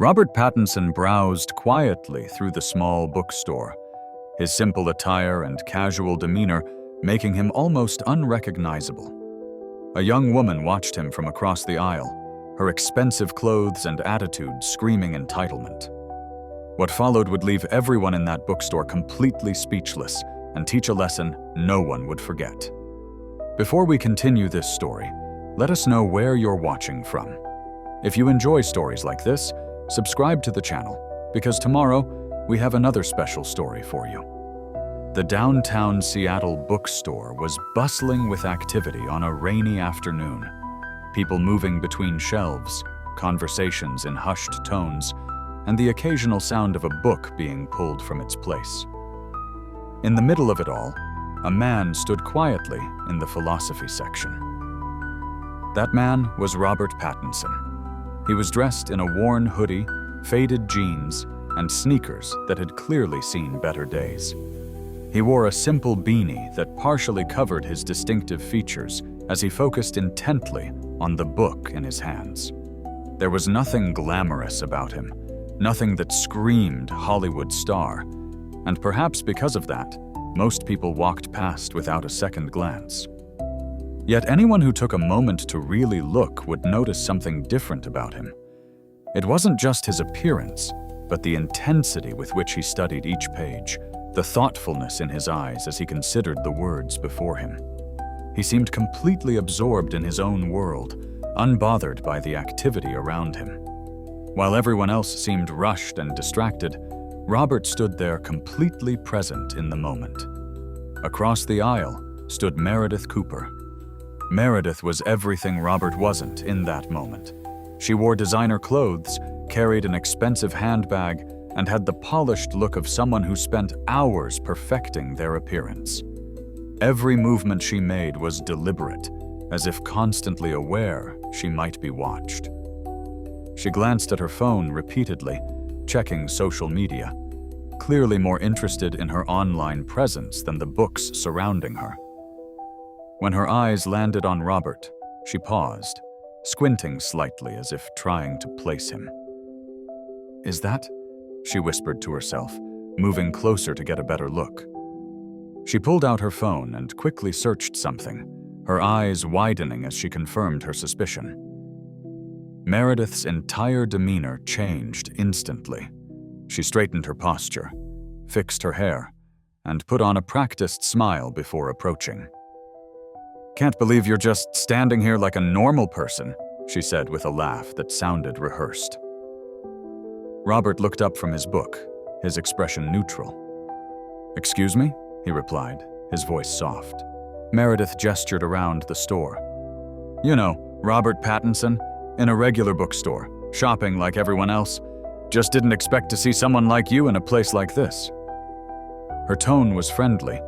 Robert Pattinson browsed quietly through the small bookstore, his simple attire and casual demeanor making him almost unrecognizable. A young woman watched him from across the aisle, her expensive clothes and attitude screaming entitlement. What followed would leave everyone in that bookstore completely speechless and teach a lesson no one would forget. Before we continue this story, let us know where you're watching from. If you enjoy stories like this, subscribe to the channel, because tomorrow we have another special story for you. The downtown Seattle bookstore was bustling with activity on a rainy afternoon. People moving between shelves, conversations in hushed tones, and the occasional sound of a book being pulled from its place. In the middle of it all, a man stood quietly in the philosophy section. That man was Robert Pattinson. He was dressed in a worn hoodie, faded jeans, and sneakers that had clearly seen better days. He wore a simple beanie that partially covered his distinctive features as he focused intently on the book in his hands. There was nothing glamorous about him, nothing that screamed Hollywood star, and perhaps because of that, most people walked past without a second glance. Yet anyone who took a moment to really look would notice something different about him. It wasn't just his appearance, but the intensity with which he studied each page, the thoughtfulness in his eyes as he considered the words before him. He seemed completely absorbed in his own world, unbothered by the activity around him. While everyone else seemed rushed and distracted, Robert stood there completely present in the moment. Across the aisle stood Meredith Cooper. Meredith was everything Robert wasn't in that moment. She wore designer clothes, carried an expensive handbag, and had the polished look of someone who spent hours perfecting their appearance. Every movement she made was deliberate, as if constantly aware she might be watched. She glanced at her phone repeatedly, checking social media, clearly more interested in her online presence than the books surrounding her. When her eyes landed on Robert, she paused, squinting slightly as if trying to place him. "Is that?" she whispered to herself, moving closer to get a better look. She pulled out her phone and quickly searched something, her eyes widening as she confirmed her suspicion. Meredith's entire demeanor changed instantly. She straightened her posture, fixed her hair, and put on a practiced smile before approaching. "Can't believe you're just standing here like a normal person," she said with a laugh that sounded rehearsed. Robert looked up from his book, his expression neutral. "Excuse me?" he replied, his voice soft. Meredith gestured around the store. "You know, Robert Pattinson, in a regular bookstore, shopping like everyone else. Just didn't expect to see someone like you in a place like this." Her tone was friendly,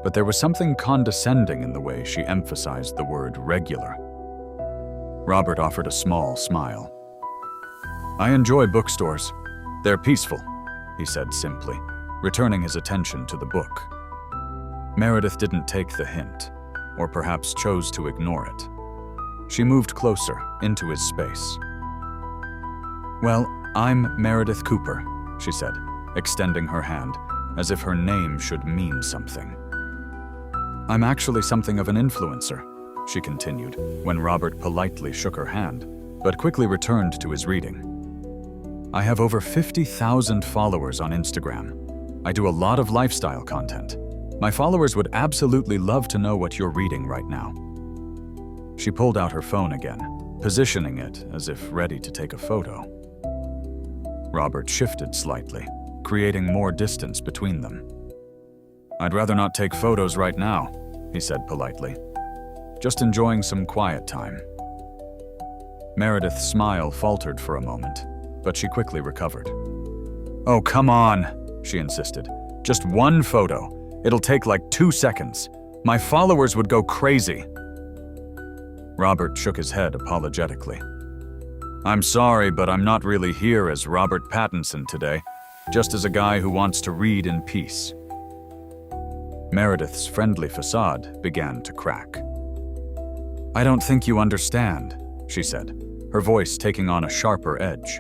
but there was something condescending in the way she emphasized the word regular. Robert offered a small smile. "I enjoy bookstores. They're peaceful," he said simply, returning his attention to the book. Meredith didn't take the hint, or perhaps chose to ignore it. She moved closer into his space. "Well, I'm Meredith Cooper," she said, extending her hand, as if her name should mean something. "I'm actually something of an influencer," she continued, when Robert politely shook her hand, but quickly returned to his reading. "I have over 50,000 followers on Instagram. I do a lot of lifestyle content. My followers would absolutely love to know what you're reading right now." She pulled out her phone again, positioning it as if ready to take a photo. Robert shifted slightly, creating more distance between them. "I'd rather not take photos right now," he said politely. "Just enjoying some quiet time." Meredith's smile faltered for a moment, but she quickly recovered. "Oh, come on," she insisted. "Just one photo. It'll take like 2 seconds. My followers would go crazy." Robert shook his head apologetically. "I'm sorry, but I'm not really here as Robert Pattinson today, just as a guy who wants to read in peace." Meredith's friendly facade began to crack. "I don't think you understand," she said, her voice taking on a sharper edge.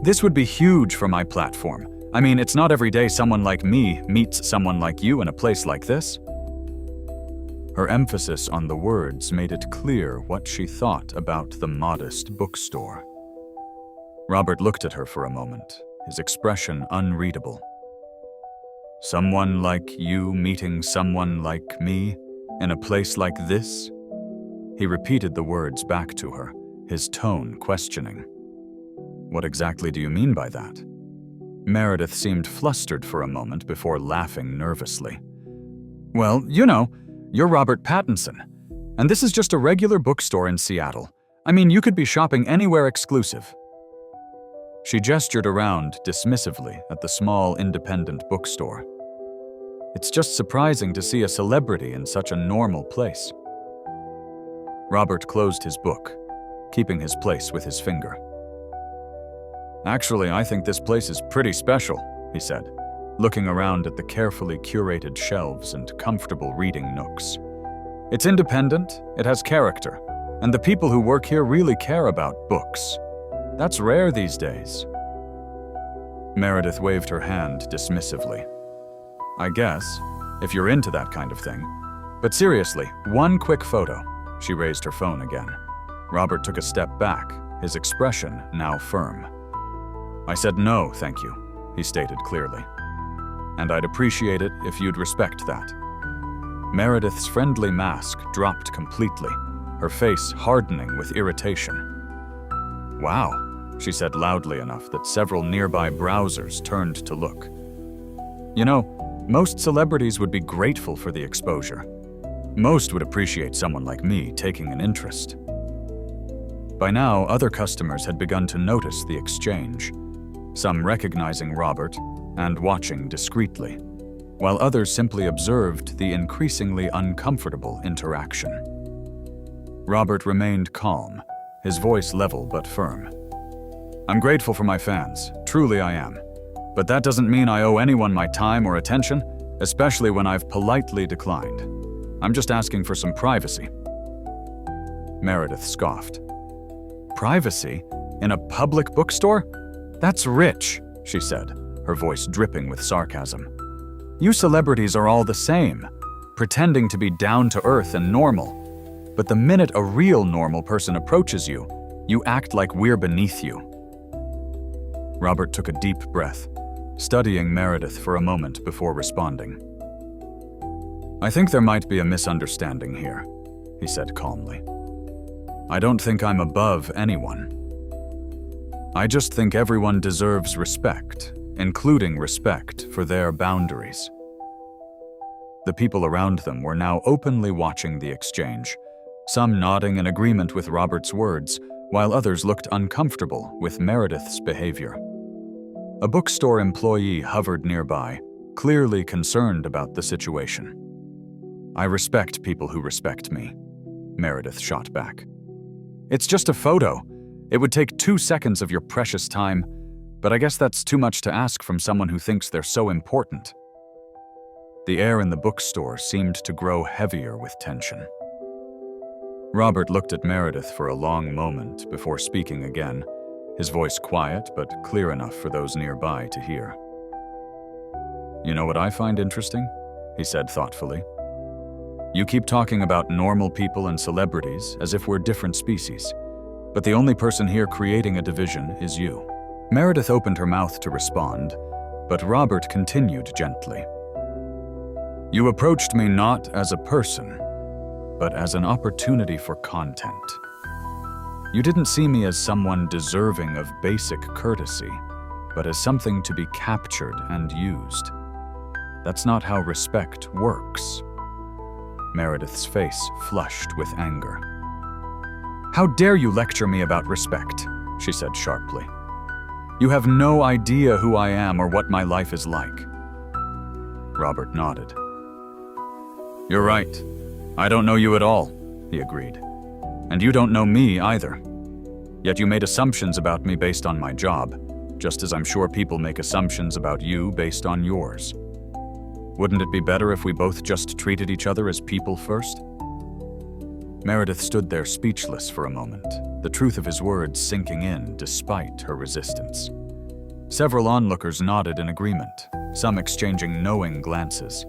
This would be huge for my platform. I mean, it's not every day someone like me meets someone like you in a place like this. Her emphasis on the words made it clear what she thought about the modest bookstore. Robert looked at her for a moment, his expression unreadable. Someone like you meeting someone like me in a place like this? He repeated the words back to her, his tone questioning. What exactly do you mean by that? Meredith seemed flustered for a moment before laughing nervously. Well, you know, you're Robert Pattinson, and this is just a regular bookstore in Seattle. I mean, you could be shopping anywhere exclusive. She gestured around dismissively at the small independent bookstore. It's just surprising to see a celebrity in such a normal place. Robert closed his book, keeping his place with his finger. Actually, I think this place is pretty special, he said, looking around at the carefully curated shelves and comfortable reading nooks. It's independent, it has character, and the people who work here really care about books. That's rare these days. Meredith waved her hand dismissively. I guess, if you're into that kind of thing. But seriously, one quick photo. She raised her phone again. Robert took a step back, his expression now firm. I said no, thank you, he stated clearly. And I'd appreciate it if you'd respect that. Meredith's friendly mask dropped completely, her face hardening with irritation. Wow, she said loudly enough that several nearby browsers turned to look. You know, most celebrities would be grateful for the exposure. Most would appreciate someone like me taking an interest. By now, other customers had begun to notice the exchange, some recognizing Robert and watching discreetly, while others simply observed the increasingly uncomfortable interaction. Robert remained calm, his voice level but firm. I'm grateful for my fans, truly I am. But that doesn't mean I owe anyone my time or attention, especially when I've politely declined. I'm just asking for some privacy. Meredith scoffed. Privacy? In a public bookstore? That's rich, she said, her voice dripping with sarcasm. You celebrities are all the same, pretending to be down to earth and normal. But the minute a real normal person approaches you, you act like we're beneath you. Robert took a deep breath, studying Meredith for a moment before responding. I think there might be a misunderstanding here, he said calmly. I don't think I'm above anyone. I just think everyone deserves respect, including respect for their boundaries. The people around them were now openly watching the exchange, some nodding in agreement with Robert's words, while others looked uncomfortable with Meredith's behavior. A bookstore employee hovered nearby, clearly concerned about the situation. I respect people who respect me, Meredith shot back. It's just a photo. It would take 2 seconds of your precious time, but I guess that's too much to ask from someone who thinks they're so important. The air in the bookstore seemed to grow heavier with tension. Robert looked at Meredith for a long moment before speaking again, his voice quiet but clear enough for those nearby to hear. You know what I find interesting? He said thoughtfully. You keep talking about normal people and celebrities as if we're different species, but the only person here creating a division is you. Meredith opened her mouth to respond, but Robert continued gently. You approached me not as a person, but as an opportunity for content. You didn't see me as someone deserving of basic courtesy, but as something to be captured and used. That's not how respect works. Meredith's face flushed with anger. How dare you lecture me about respect, she said sharply. You have no idea who I am or what my life is like. Robert nodded. You're right. I don't know you at all, he agreed. And you don't know me either. Yet you made assumptions about me based on my job, just as I'm sure people make assumptions about you based on yours. Wouldn't it be better if we both just treated each other as people first? Meredith stood there speechless for a moment, the truth of his words sinking in despite her resistance. Several onlookers nodded in agreement, some exchanging knowing glances.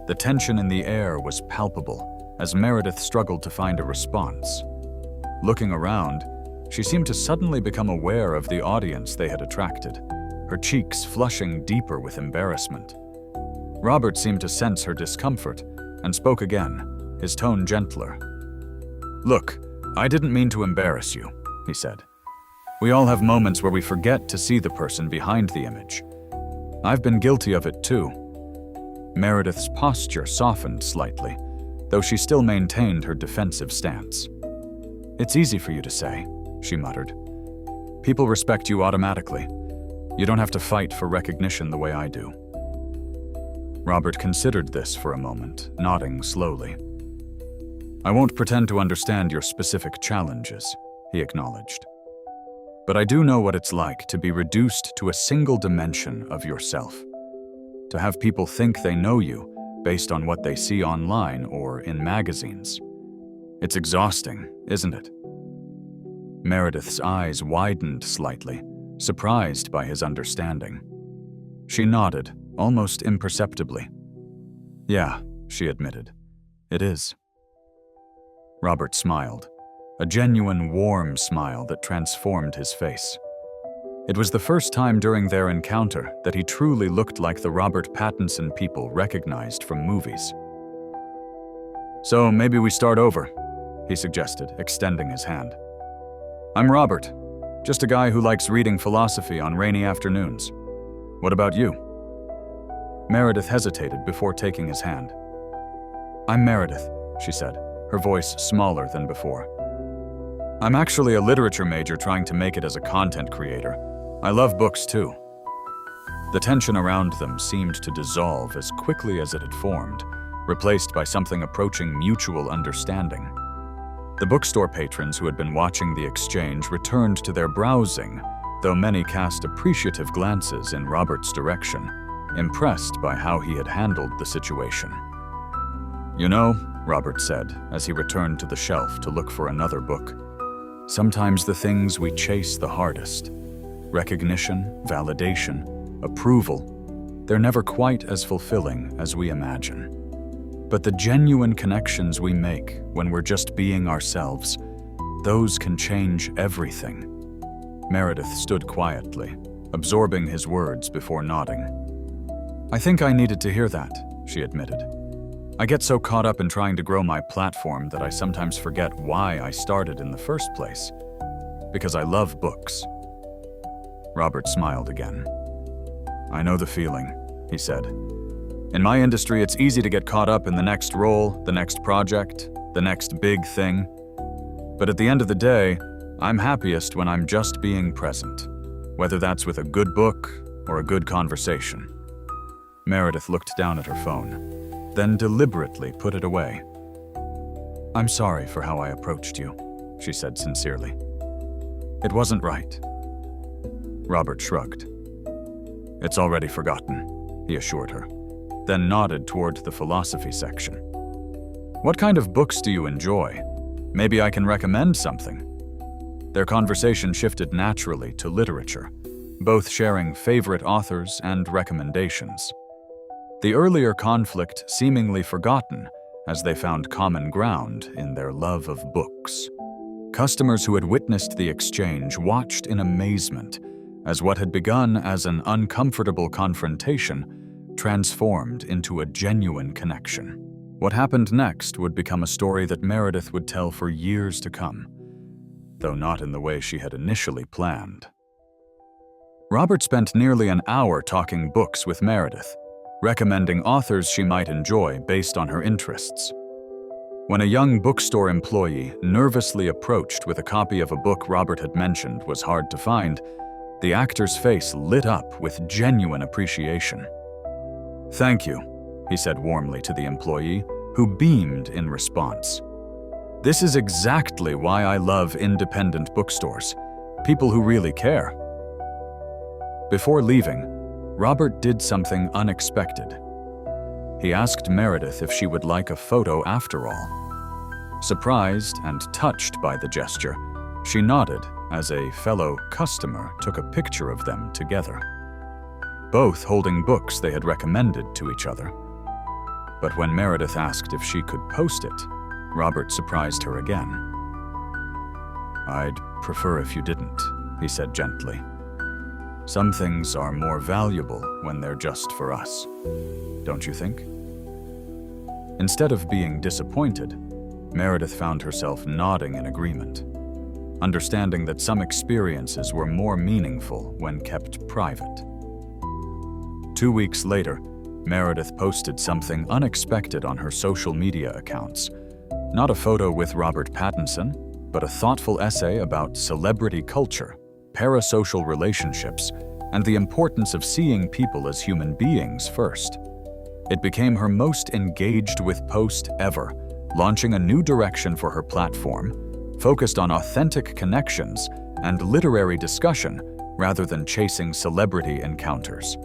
The tension in the air was palpable as Meredith struggled to find a response. Looking around, she seemed to suddenly become aware of the audience they had attracted, her cheeks flushing deeper with embarrassment. Robert seemed to sense her discomfort and spoke again, his tone gentler. "Look, I didn't mean to embarrass you," he said. "We all have moments where we forget to see the person behind the image. I've been guilty of it too." Meredith's posture softened slightly, though she still maintained her defensive stance. "It's easy for you to say," she muttered. "People respect you automatically. You don't have to fight for recognition the way I do." Robert considered this for a moment, nodding slowly. "I won't pretend to understand your specific challenges," he acknowledged. "But I do know what it's like to be reduced to a single dimension of yourself. To have people think they know you based on what they see online or in magazines. It's exhausting, isn't it?" Meredith's eyes widened slightly, surprised by his understanding. She nodded, almost imperceptibly. "Yeah," she admitted. "It is." Robert smiled, a genuine warm smile that transformed his face. It was the first time during their encounter that he truly looked like the Robert Pattinson people recognized from movies. "So maybe we start over," he suggested, extending his hand. "I'm Robert, just a guy who likes reading philosophy on rainy afternoons. What about you?" Meredith hesitated before taking his hand. "I'm Meredith," she said, her voice smaller than before. "I'm actually a literature major trying to make it as a content creator. I love books too." The tension around them seemed to dissolve as quickly as it had formed, replaced by something approaching mutual understanding. The bookstore patrons who had been watching the exchange returned to their browsing, though many cast appreciative glances in Robert's direction, impressed by how he had handled the situation. "You know," Robert said as he returned to the shelf to look for another book, "sometimes the things we chase the hardest, recognition, validation, approval, they're never quite as fulfilling as we imagine. But the genuine connections we make when we're just being ourselves, those can change everything." Meredith stood quietly, absorbing his words before nodding. "I think I needed to hear that," she admitted. "I get so caught up in trying to grow my platform that I sometimes forget why I started in the first place. Because I love books." Robert smiled again. "I know the feeling," he said. "In my industry, it's easy to get caught up in the next role, the next project, the next big thing. But at the end of the day, I'm happiest when I'm just being present, whether that's with a good book or a good conversation." Meredith looked down at her phone, then deliberately put it away. "I'm sorry for how I approached you," she said sincerely. "It wasn't right." Robert shrugged. "It's already forgotten," he assured her, then nodded toward the philosophy section. "What kind of books do you enjoy? Maybe I can recommend something." Their conversation shifted naturally to literature, both sharing favorite authors and recommendations. The earlier conflict seemingly forgotten as they found common ground in their love of books. Customers who had witnessed the exchange watched in amazement as what had begun as an uncomfortable confrontation transformed into a genuine connection. What happened next would become a story that Meredith would tell for years to come, though not in the way she had initially planned. Robert spent nearly an hour talking books with Meredith, recommending authors she might enjoy based on her interests. When a young bookstore employee nervously approached with a copy of a book Robert had mentioned was hard to find, the actor's face lit up with genuine appreciation. "Thank you," he said warmly to the employee, who beamed in response. "This is exactly why I love independent bookstores, people who really care." Before leaving, Robert did something unexpected. He asked Meredith if she would like a photo after all. Surprised and touched by the gesture, she nodded as a fellow customer took a picture of them together, both holding books they had recommended to each other. But when Meredith asked if she could post it, Robert surprised her again. "I'd prefer if you didn't," he said gently. "Some things are more valuable when they're just for us, don't you think?" Instead of being disappointed, Meredith found herself nodding in agreement, understanding that some experiences were more meaningful when kept private. 2 weeks later, Meredith posted something unexpected on her social media accounts. Not a photo with Robert Pattinson, but a thoughtful essay about celebrity culture, parasocial relationships, and the importance of seeing people as human beings first. It became her most engaged with post ever, launching a new direction for her platform, focused on authentic connections and literary discussion rather than chasing celebrity encounters.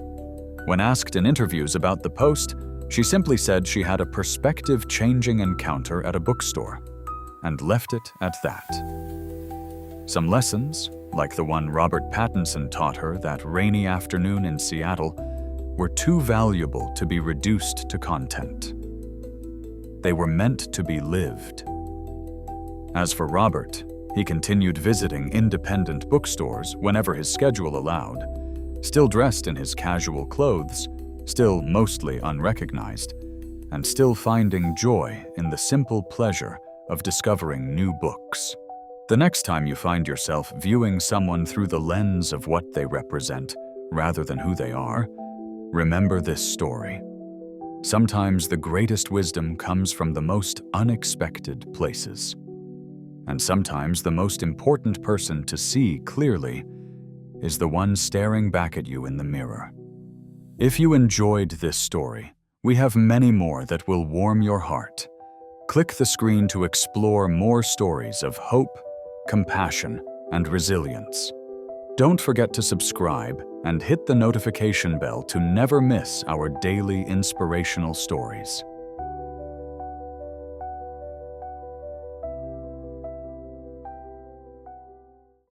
When asked in interviews about the post, she simply said she had a perspective-changing encounter at a bookstore, and left it at that. Some lessons, like the one Robert Pattinson taught her that rainy afternoon in Seattle, were too valuable to be reduced to content. They were meant to be lived. As for Robert, he continued visiting independent bookstores whenever his schedule allowed, still dressed in his casual clothes, still mostly unrecognized, and still finding joy in the simple pleasure of discovering new books. The next time you find yourself viewing someone through the lens of what they represent rather than who they are, remember this story. Sometimes the greatest wisdom comes from the most unexpected places. And sometimes the most important person to see clearly is the one staring back at you in the mirror. If you enjoyed this story, we have many more that will warm your heart. Click the screen to explore more stories of hope, compassion, and resilience. Don't forget to subscribe and hit the notification bell to never miss our daily inspirational stories.